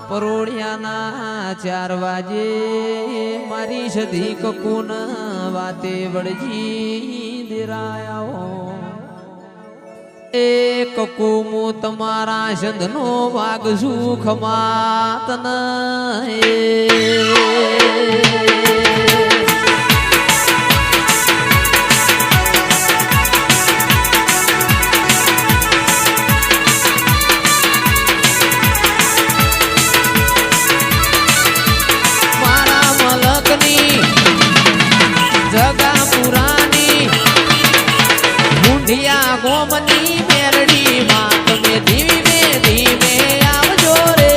પરોળિયાના 4 વાગે મારી સધી કકુન વાતે વળજી દેરાયો એ કકુ હું તમારા સંધનો વાગ સુખ માતન ગોમની મેરડી માં તમે ધીમે ધીમે આવજો રે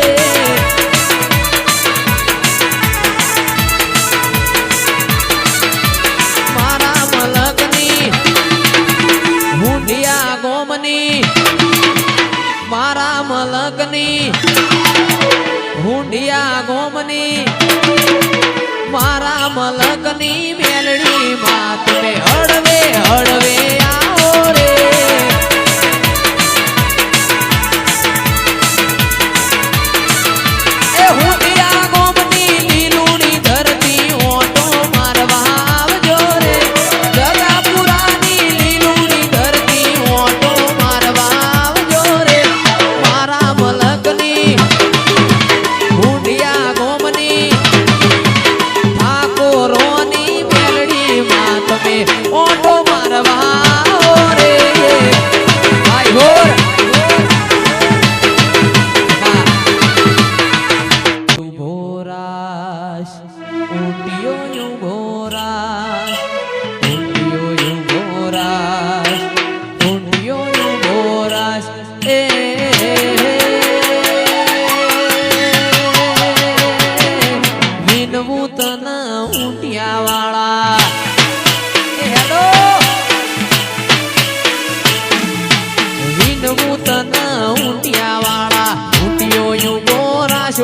મારા મલકની હુંડિયા ગોમની મારા મલકની હુંડિયા ગોમની મારા મલકની મેરડી માં તમે હળવે હળવે આવો રે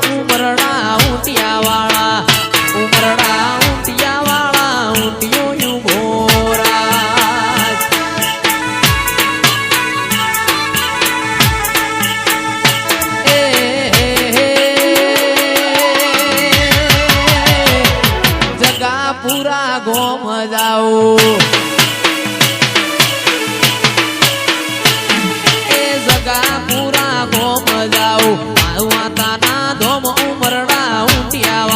ઉમરડા ઊંટિયા વાળા ઊંટિયો યુ ગોરાજ એ જગાપુરા ગોમ જાઓ એ જગાપુરા ગોમ જાઓ માતાના ધોમ ઉમરડા ઊંટિયા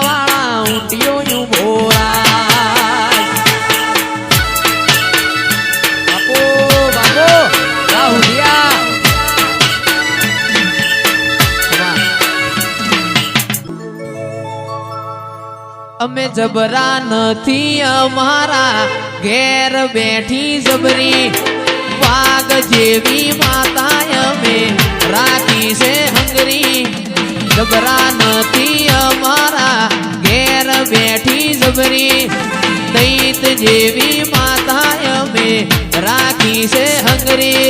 વાળા ઊંટિયો યુ ભોરાજ બાપો બાપો રાહુલિયા અમે જબરા નથી અમારા ઘેર બેઠી જબરી વાગ જેવી માતા અમે રાખી છે હંગરી જબરા નથી અમારા ઘેર બેઠી જબરી દૈત જેવી માતા અમે રાખી છે હંગરી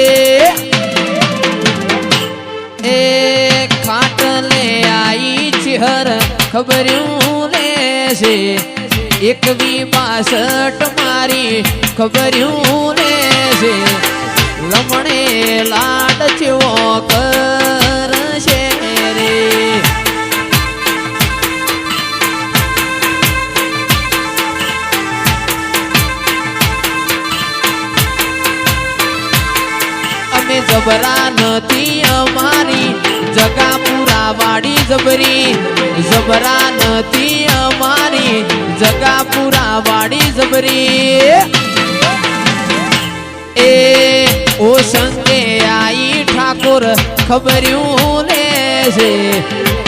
એ ખાટલે આઈ ચિહર ખબર્યું લેશે 61 મારી ખબર્યું લેશે લમણે લાડ ચેવો કરશે રે અમે જબરા નથી અમારી જગાપુરા વાડી જબરી જબરા નથી અમારી જગાપુરા વાડી જબરી એ ઓ સંગે આઈ ઠાકોર ખબર્યું લેશે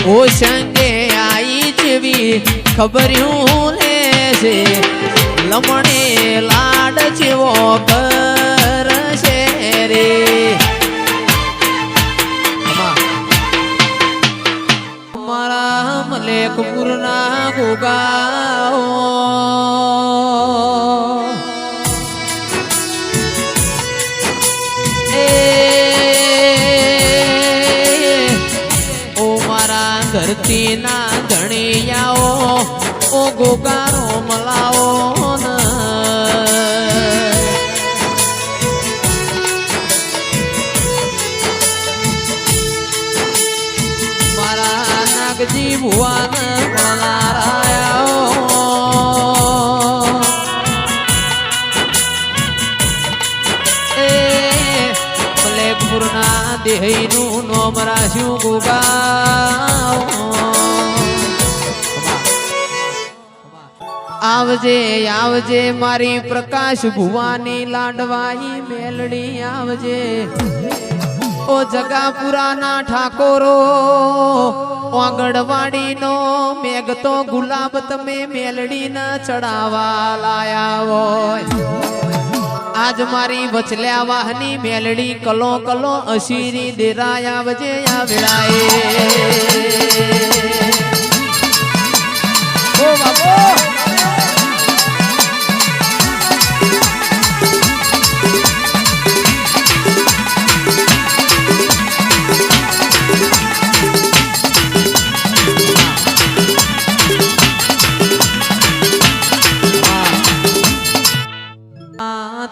ઓ સંગે આઈ જેવી ખબર્યું લેશે લમણે લાડ જેવો કરશે રે મારા મલેકપુરના ગોગાઓ ધરતી ના ધણિયાઓ ઓ ગોગારો મલાઓ દેવજી ભુવાન મળનારાયા એ મલેકપુરના દેહીનું નોમ રાખ્યું ગુગા આવજે આવજે મારી પ્રકાશ ભુવાની લાડવાઈ મેલડી આવજે ઓ જગાપુરાના ઠાકોરો આંગણવાડીનો મેઘતો ગુલાબ તમે મેલડીના ચડાવા લાયા હોય આજ મારી વચલ્યા વાહની મેલડી કલો કલો અશીરી દેરાય આવજે આ વેળાએ ઓ બાપો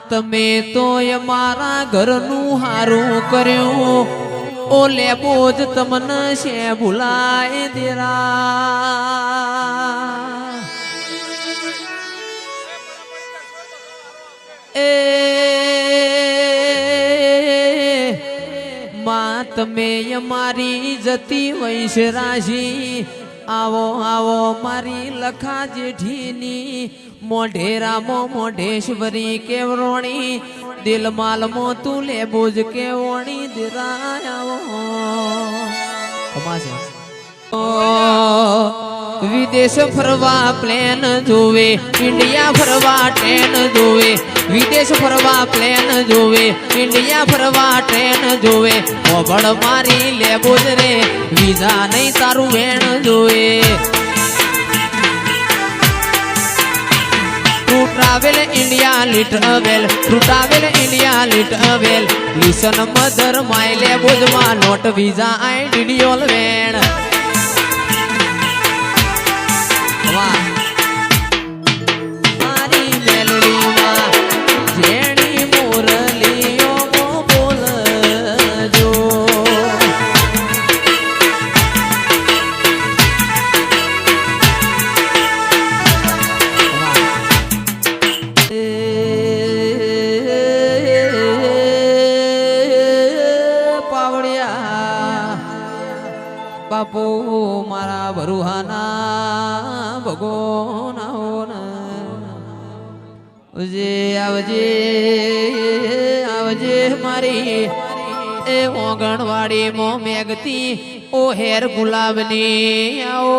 તમે તો અમારા ઘરનું હારું કર્યું ઓ લેબો જ તમને છે ભૂલાય દેરા એ માં તમે અમારી જતી વૈશ રાશી આવો આવો મારી લખા જેઠીની મોઢેરામો મોઢેશ્વરી કેવરોણી દિલમાલમો તું લેબોજ કેવોણી દિરાયાવો વિદેશ ફરવા પ્લેન જોવે ઇન્ડિયા ફરવા ટ્રેન જોવે વિદેશ ફરવા પ્લેન જોવે ઇન્ડિયા ફરવા ટ્રેન જોવે ઓબળ મારી લેબોજ રે વિઝા નહીં તારું વેણ જોવે travel India little well to travel India little well listen mother my labos ma not visa I did all when mari melody ma jeni muraliyo mo bol jo બાપુ મારા ભરુહાના ભગોના જે આવજે આવજે મારી એ ઓગણવાડી મો મેગતી ઓ હેર ગુલાબની આવો